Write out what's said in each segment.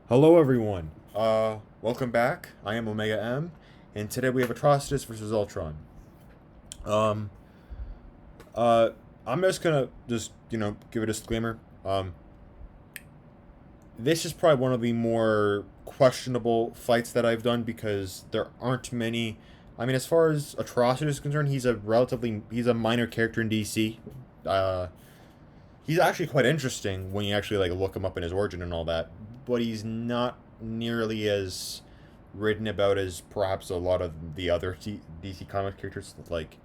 Hello everyone. Welcome back. I am Omega M, and today we have Atrocitus versus Ultron. Um, uh, I'm just gonna give a disclaimer. This is probably one of the more questionable fights that I've done because there aren't many. I mean, as far as Atrocitus is concerned, he's a minor character in DC. Uh, he's actually quite interesting when you actually like look him up in his origin and all that, but he's not nearly as written about as perhaps a lot of the other DC comic characters like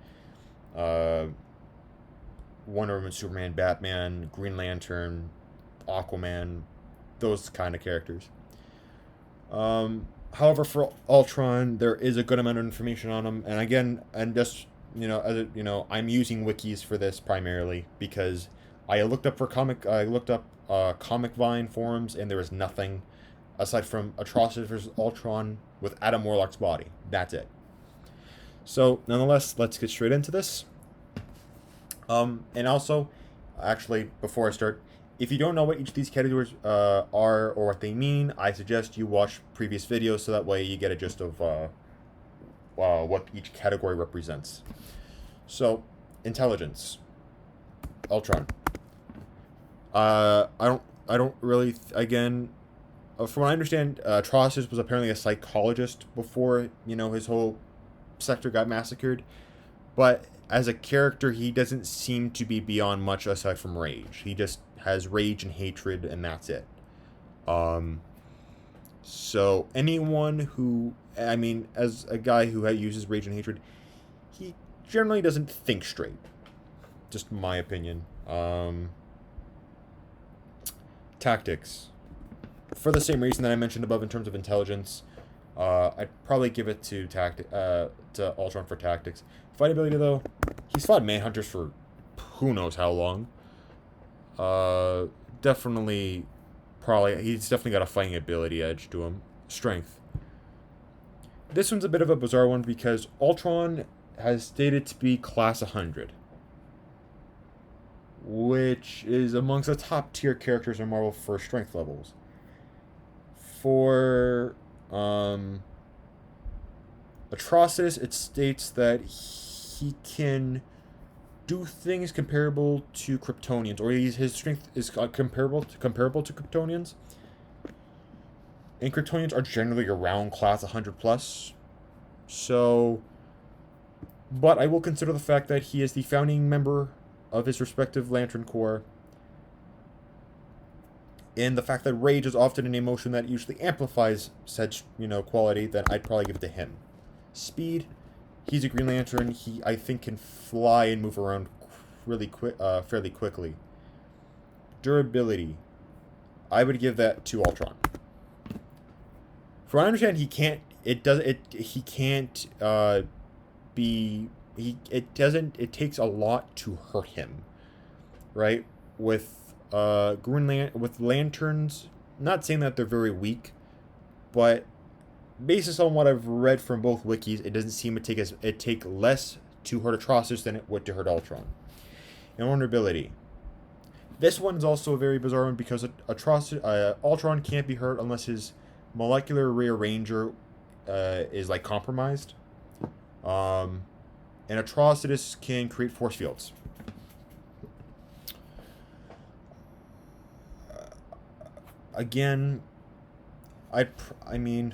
uh, Wonder Woman, Superman, Batman, Green Lantern, Aquaman, those kind of characters. However, for Ultron, there is a good amount of information on him, and again, and just I'm using wikis for this primarily because I looked up Comic Vine forums, and there was nothing aside from Atrocitus versus Ultron with Adam Warlock's body. That's it. So, nonetheless, let's get straight into this. And also, actually, before I start, if you don't know what each of these categories are or what they mean, I suggest you watch previous videos so that way you get a gist of what each category represents. So, intelligence, Ultron. I don't really. Again, from what I understand, Atrocitus was apparently a psychologist before his whole sector got massacred. But as a character, he doesn't seem to be beyond much aside from rage. He just has rage and hatred, and that's it. Um, so anyone who, I mean, as a guy who uses rage and hatred, he generally doesn't think straight. Just my opinion. Tactics. For the same reason that I mentioned above in terms of intelligence, I'd probably give it to Ultron for tactics. Fight ability though, he's fought manhunters for who knows how long. Uh, definitely, probably he's definitely got a fighting ability edge to him. Strength. This one's a bit of a bizarre one because Ultron has stated to be class 100, which is amongst the top tier characters in Marvel for strength levels. For Atrocitus, it states that he can do things comparable to Kryptonians, or his strength is comparable to Kryptonians. And Kryptonians are generally around class 100 plus. So, but I will consider the fact that he is the founding member of his respective Lantern Corps, and the fact that rage is often an emotion that usually amplifies said quality, then I'd probably give it to him. Speed, he's a Green Lantern. He, I think, can fly and move around really fairly quickly. Durability, I would give that to Ultron. From what I understand, he can't. It does. It he can't be. He it doesn't. It takes a lot to hurt him, right? With with lanterns. Not saying that they're very weak, but based on what I've read from both wikis, it doesn't seem it take less to hurt Atrocitus than it would to hurt Ultron. And vulnerability. This one's also a very bizarre one because Ultron can't be hurt unless his molecular rearranger is like compromised. And Atrocitus can create force fields. Again, I mean,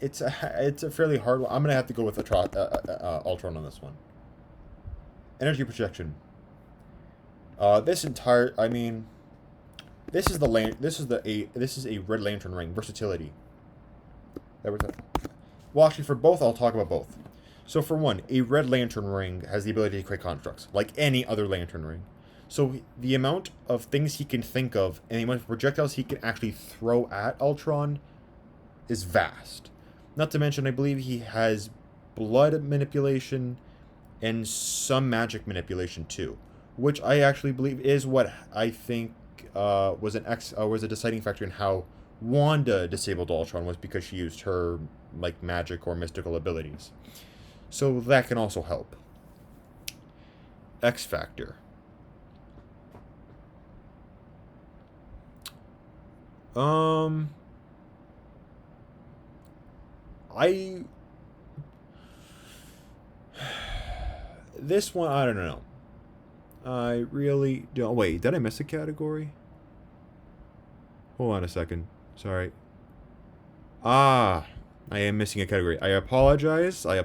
it's a fairly hard one. I'm gonna have to go with Ultron on this one. Energy projection. This entire, I mean, this is a Red Lantern ring versatility. That was it. Well, actually, for both, I'll talk about both. So for one, a Red Lantern ring has the ability to create constructs like any other Lantern ring. So the amount of things he can think of and the amount of projectiles he can actually throw at Ultron is vast. Not to mention, I believe he has blood manipulation and some magic manipulation too, which I actually believe is what I think was a deciding factor in how Wanda disabled Ultron, was because she used her like magic or mystical abilities. So that can also help. X Factor. This one, I don't know. I really don't. Wait, did I miss a category? Hold on a second. Sorry. I am missing a category. I apologize. I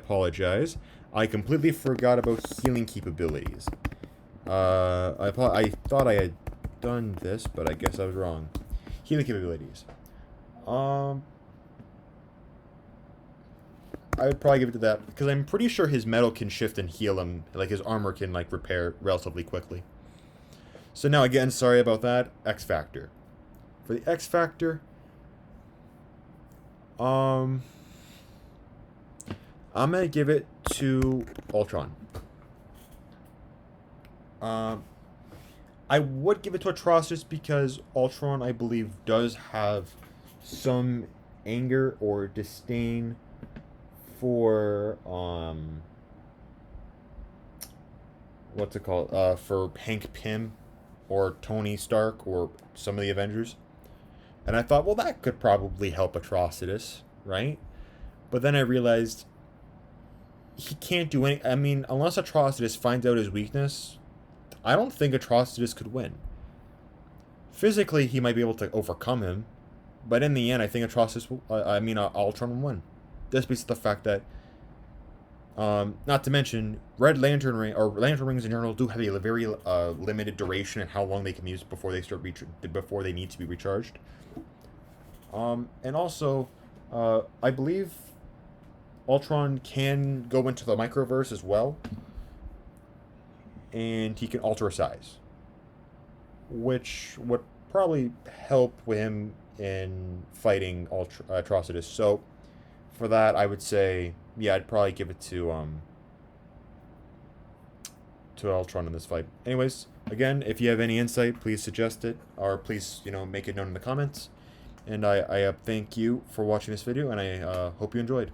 completely forgot about healing capabilities. I thought I had done this, but I guess I was wrong. Healing capabilities. I would probably give it to that, because I'm pretty sure his metal can shift and heal him, like his armor can, like, repair relatively quickly. So now, again, sorry about that, X Factor. For the X Factor, I'm gonna give it to Ultron. I would give it to Atrocitus because Ultron, I believe, does have some anger or disdain for what's it called? For Hank Pym or Tony Stark or some of the Avengers. And I thought, well, that could probably help Atrocitus, right? But then I realized he can't do any. I mean, unless Atrocitus finds out his weakness, I don't think Atrocitus could win. Physically, he might be able to overcome him, but in the end, I think Atrocitus will, Ultron will win. Just because of the fact that, not to mention, Red Lantern Ring or Lantern Rings in general do have a very limited duration and how long they can use before they start before they need to be recharged. And also, I believe Ultron can go into the microverse as well, and he can alter size, which would probably help with him in fighting Atrocitus. So, for that, I would say, yeah, I'd probably give it to Ultron in this fight. Anyways, again, if you have any insight, please suggest it, or please, make it known in the comments. And I thank you for watching this video, and I hope you enjoyed.